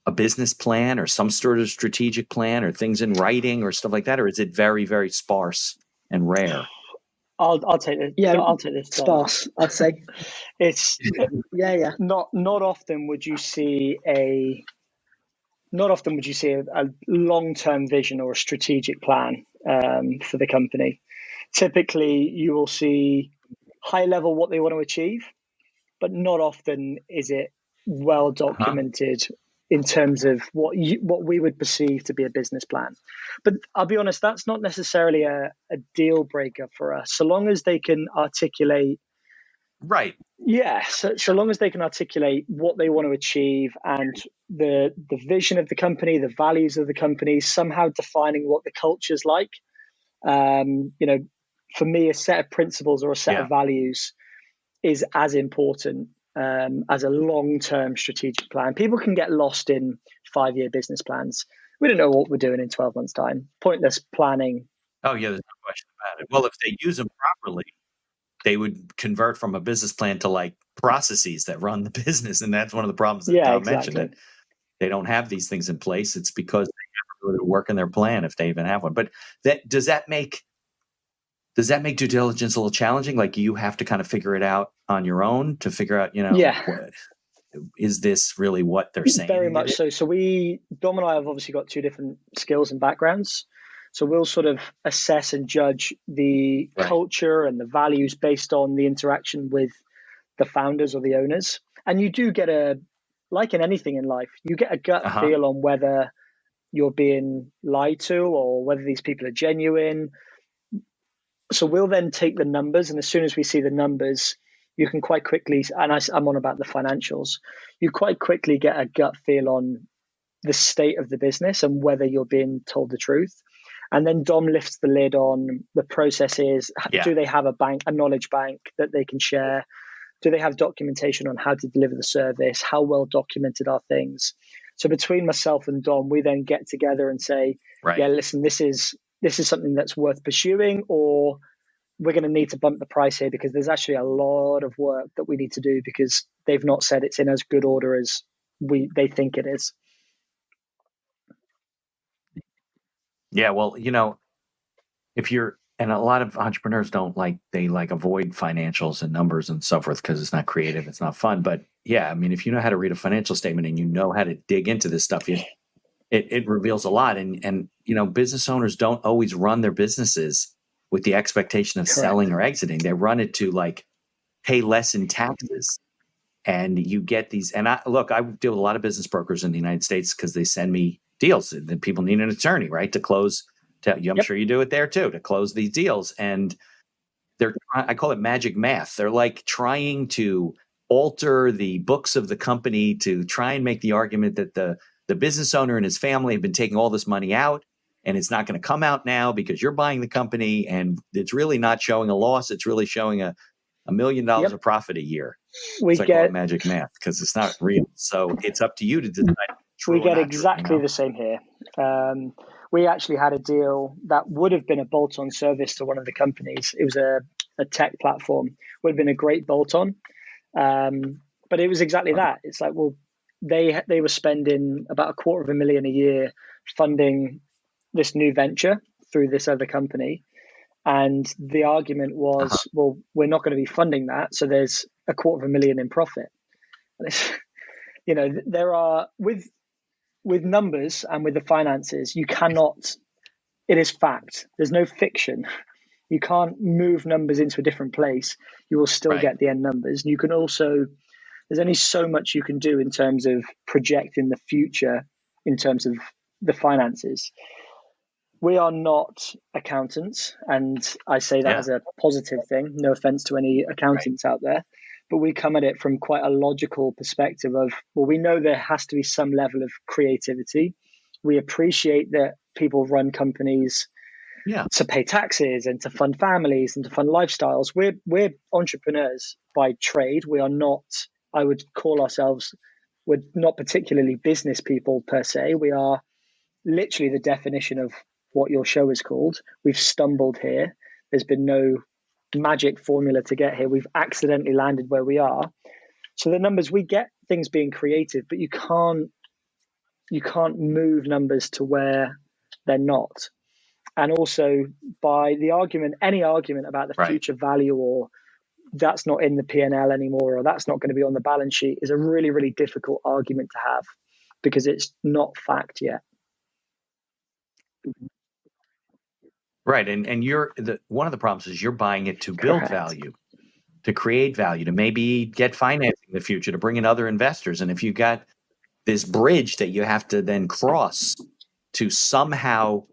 a business plan or some sort of strategic plan or things in writing or stuff like that? Or is it very, very sparse and rare? I'll take this. Yeah, I'll take this. Sparse, I'd say. It's Not often would you see a long-term vision or a strategic plan for the company. Typically, you will see high level what they want to achieve, but not often is it well documented in terms of what we would perceive to be a business plan. But I'll be honest, that's not necessarily a deal breaker for us, so long as they can articulate. Right. Yeah, so long as they can articulate what they want to achieve and the vision of the company, the values of the company, somehow defining what the culture's like. For me, a set of principles or a set of values is as important as a long-term strategic plan. People can get lost in 5-year business plans. We don't know what we're doing in 12 months' time. Pointless planning. Oh, yeah, there's no question about it. Well, if they use them properly, they would convert from a business plan to like processes that run the business. And that's one of the problems that Tom mentioned, that they don't have these things in place. It's because they never really work in their plan, if they even have one. But does that make due diligence a little challenging? Like you have to kind of figure it out on your own to figure out, is this really what they're saying? Very much so. So Dom and I have obviously got two different skills and backgrounds. So we'll sort of assess and judge the culture and the values based on the interaction with the founders or the owners. And you do get like in anything in life, you get a gut feel on whether you're being lied to or whether these people are genuine. So we'll then take the numbers, and as soon as we see the numbers, you can quite quickly, and I'm on about the financials, you quite quickly get a gut feel on the state of the business and whether you're being told the truth. And then Dom lifts the lid on the processes. Do they have a knowledge bank that they can share? Do they have documentation on how to deliver the service? How well documented are things? So between myself and Dom, we then get together and say, listen, this is something that's worth pursuing, or we're going to need to bump the price here because there's actually a lot of work that we need to do because they've not said it's in as good order as they think it is. Yeah, well, and a lot of entrepreneurs they avoid financials and numbers and so forth because it's not creative, it's not fun. But yeah, I mean, if you know how to read a financial statement and you know how to dig into this stuff, it reveals a lot. And business owners don't always run their businesses with the expectation of selling or exiting. They run it to pay less in taxes. And you get these, and I deal with a lot of business brokers in the United States because they send me deals. And people need an attorney, right, to close. I'm sure you do it there too, to close these deals. And I call it magic math. They're trying to alter the books of the company to try and make the argument that the business owner and his family have been taking all this money out, and it's not going to come out now because you're buying the company, and it's really not showing a loss. It's really showing $1 million of profit a year. I call it magic math because it's not real. So it's up to you to decide. We get exactly the same here. We actually had a deal that would have been a bolt-on service to one of the companies. It was a tech platform. Would have been a great bolt-on. But it was exactly that. It's they were spending about $250,000 a year funding this new venture through this other company. And the argument was, well, we're not going to be funding that. So there's $250,000 in profit. And it's, there are with numbers and with the finances, you cannot, it is fact. There's no fiction. You can't move numbers into a different place. You will still get the end numbers. You can also, there's only so much you can do in terms of projecting the future in terms of the finances. We are not accountants, and I say that as a positive thing. No offense to any accountants out there. But we come at it from quite a logical perspective of, well, we know there has to be some level of creativity. We appreciate that people run companies to pay taxes and to fund families and to fund lifestyles. We're entrepreneurs by trade. We are not, I would call ourselves, we're not particularly business people per se. We are literally the definition of what your show is called. We've stumbled here. There's been no magic formula to get here. We've accidentally landed where we are. So the numbers, we get things being creative, but you can't move numbers to where they're not. And also by the argument, any argument about the future value, or that's not in the P&L anymore, or that's not going to be on the balance sheet, is a really, really difficult argument to have because it's not fact yet. Right. And one of the problems is you're buying it to build value, to create value, to maybe get financing in the future, to bring in other investors. And if you got this bridge that you have to then cross to somehow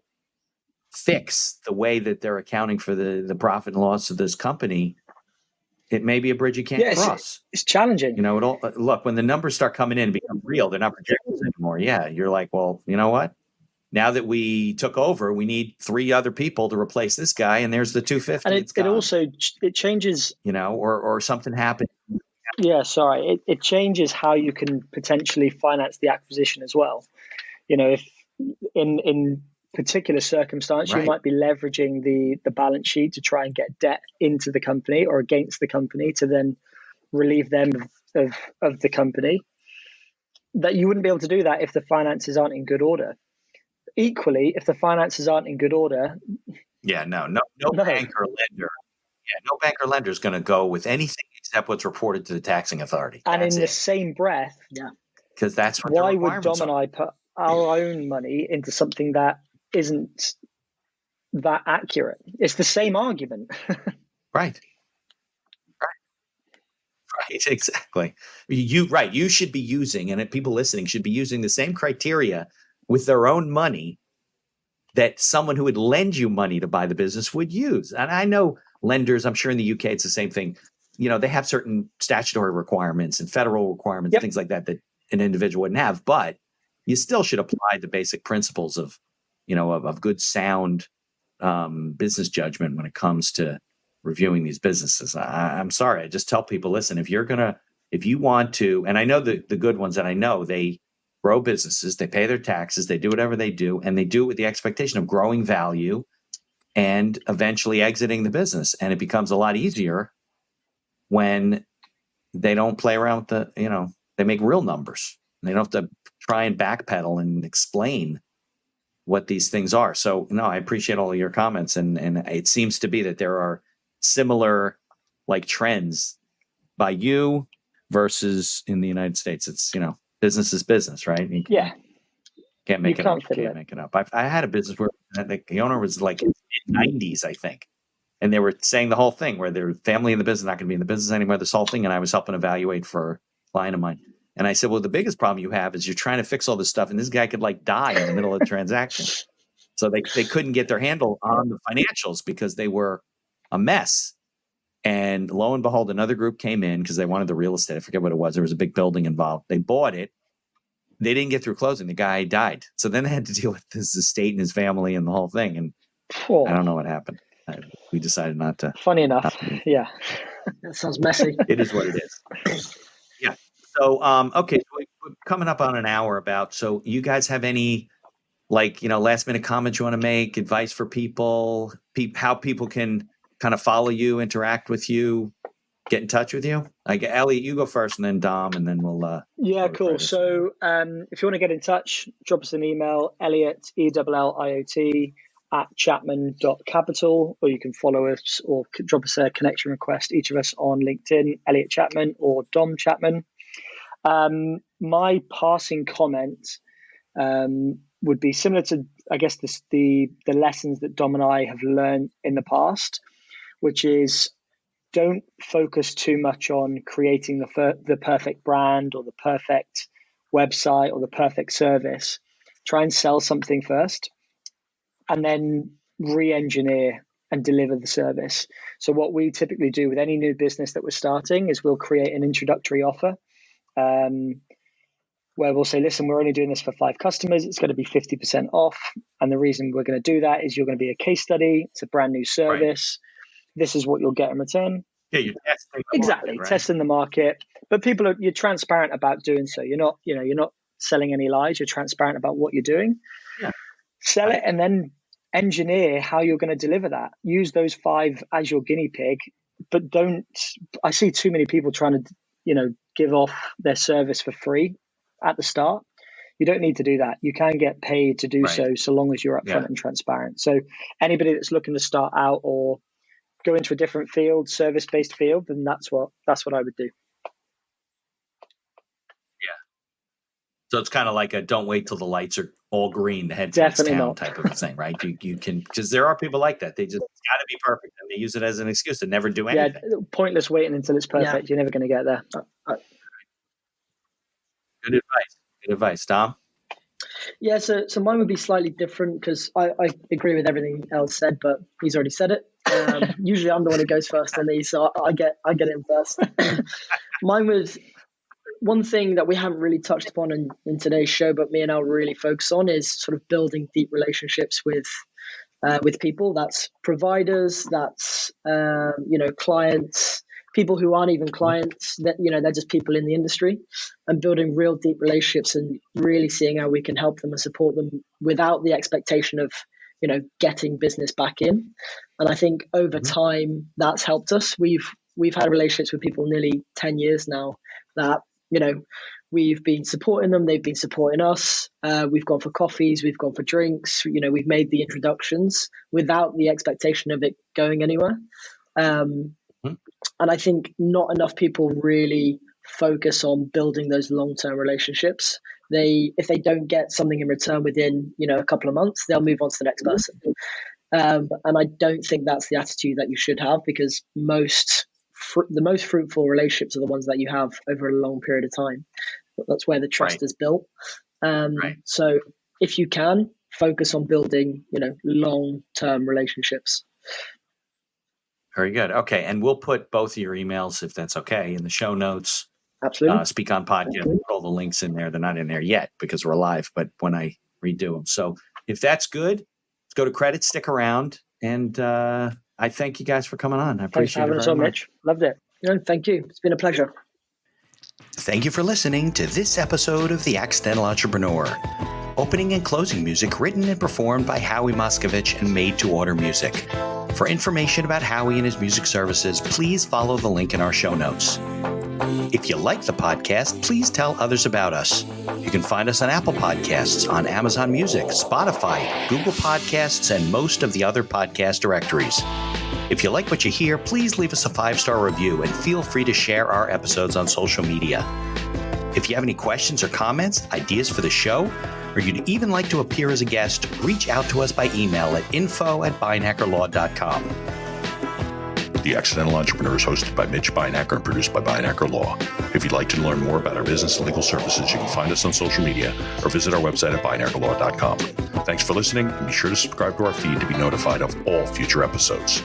fix the way that they're accounting for the profit and loss of this company, it may be a bridge you can't cross. It's challenging. You know, look, when the numbers start coming in and become real, they're not projections anymore. Yeah, you're like, well, you know what? Now that we took over, we need 3 other people to replace this guy, and there's the 250. And it also changes, you know, or something happened. Yeah, sorry. It changes how you can potentially finance the acquisition as well. You know, if in particular circumstance, you might be leveraging the balance sheet to try and get debt into the company or against the company to then relieve them of the company. That you wouldn't be able to do that if the finances aren't in good order. Equally, if the finances aren't in good order, no bank or lender, no bank or lender is going to go with anything except what's reported to the taxing authority. And in the same breath, because that's what why would Dom and I put our own money into something that isn't that accurate? It's the same argument. Right, exactly. You should be using, and people listening should be using the same criteria with their own money that someone who would lend you money to buy the business would use. And I know lenders, I'm sure in the UK it's the same thing. You know, they have certain statutory requirements and federal requirements, things like that an individual wouldn't have, but you still should apply the basic principles of, you know, of good, sound business judgment when it comes to reviewing these businesses. I'm sorry. I just tell people, listen, if you want to, and I know the good ones that I know, they grow businesses, they pay their taxes, they do whatever they do, and they do it with the expectation of growing value and eventually exiting the business. And it becomes a lot easier when they don't play around with they make real numbers. They don't have to try and backpedal and explain what these things are. So no, I appreciate all of your comments. And it seems to be that there are similar like trends by you versus in the United States. It's, business is business, right? Can't make it up. I had a business where the owner was like in the 90s, I think. And they were saying the whole thing where their family in the business, not going to be in the business anymore, this whole thing. And I was helping evaluate for a client of mine. And I said, well, the biggest problem you have is you're trying to fix all this stuff. And this guy could like die in the middle of the transaction. So they couldn't get their handle on the financials because they were a mess. And lo and behold, another group came in because they wanted the real estate. I forget what it was. There was a big building involved. They bought it. They didn't get through closing. The guy died. So then they had to deal with his estate and his family and the whole thing. And I don't know what happened. We decided not to. Funny enough. Yeah. That sounds messy. It is what it is. Yeah. So, okay. So we're coming up on an hour about, so you guys have any last minute comments you want to make, advice for people, how people can kind of follow you, interact with you, get in touch with you? Elliot, you go first and then Dom, and then we'll. Yeah, cool. So if you want to get in touch, drop us an email, Elliot, ELLIOT, @chapman.capital, or you can follow us or drop us a connection request, each of us on LinkedIn, Elliot Chapman or Dom Chapman. My passing comment would be similar to, I guess, the lessons that Dom and I have learned in the past, which is don't focus too much on creating the perfect brand or the perfect website or the perfect service. Try and sell something first and then re-engineer and deliver the service. So what we typically do with any new business that we're starting is we'll create an introductory offer where we'll say, listen, we're only doing this for 5 customers. It's going to be 50% off. And the reason we're going to do that is you're going to be a case study. It's a brand new service. Right. This is what you'll get in return. Yeah, you're testing the market, right? Testing the market. But you're transparent about doing so. You're not selling any lies. You're transparent about what you're doing. Yeah. Sell it and then engineer how you're going to deliver that. Use those 5 as your guinea pig, but I see too many people trying to, give off their service for free at the start. You don't need to do that. You can get paid to do so long as you're upfront and transparent. So anybody that's looking to start out or go into a different field, service-based field, then that's what I would do. Yeah. So it's kind of like a don't wait till the lights are all green to head towards town type of a thing, right? You can, because there are people like that. They just got to be perfect and they use it as an excuse to never do anything. Yeah, pointless waiting until it's perfect. You're never going to get there. Good advice. Good advice, Dom. Yeah, so mine would be slightly different because I agree with everything El said, but he's already said it. Usually I'm the one who goes first on these, so I get in first. Mine was one thing that we haven't really touched upon in today's show, but me and El really focus on is sort of building deep relationships with people. That's providers, that's clients, people who aren't even clients, that they're just people in the industry, and building real deep relationships and really seeing how we can help them and support them without the expectation of getting business back in. And I think over time that's helped us. We've had relationships with people nearly 10 years now that we've been supporting them, they've been supporting us. We've gone for coffees, we've gone for drinks, we've made the introductions without the expectation of it going anywhere. And I think not enough people really focus on building those long-term relationships. If they don't get something in return within, a couple of months, they'll move on to the next person. And I don't think that's the attitude that you should have, because the most fruitful relationships are the ones that you have over a long period of time. That's where the trust is built. So if you can, focus on building, long-term relationships. Very good. Okay. And we'll put both of your emails, if that's okay, in the show notes. Absolutely. Speak on podcast. Put all the links in there. They're not in there yet because we're live, but when I redo them. So if that's good, let's go to credits. Stick around. And I thank you guys for coming on. I appreciate it very much. Loved it. Thank you. It's been a pleasure. Thank you for listening to this episode of The Accidental Entrepreneur. Opening and closing music written and performed by Howie Moskovich and made to order music. For information about Howie and his music services, please follow the link in our show notes. If you like the podcast, please tell others about us. You can find us on Apple Podcasts, on Amazon Music, Spotify, Google Podcasts, and most of the other podcast directories. If you like what you hear, please leave us a 5-star review and feel free to share our episodes on social media. If you have any questions or comments, ideas for the show, or you'd even like to appear as a guest, reach out to us by email at info@beinackerlaw.com. The Accidental Entrepreneur is hosted by Mitch Beinacker and produced by Beinacker Law. If you'd like to learn more about our business and legal services, you can find us on social media or visit our website at beinackerlaw.com. Thanks for listening, and be sure to subscribe to our feed to be notified of all future episodes.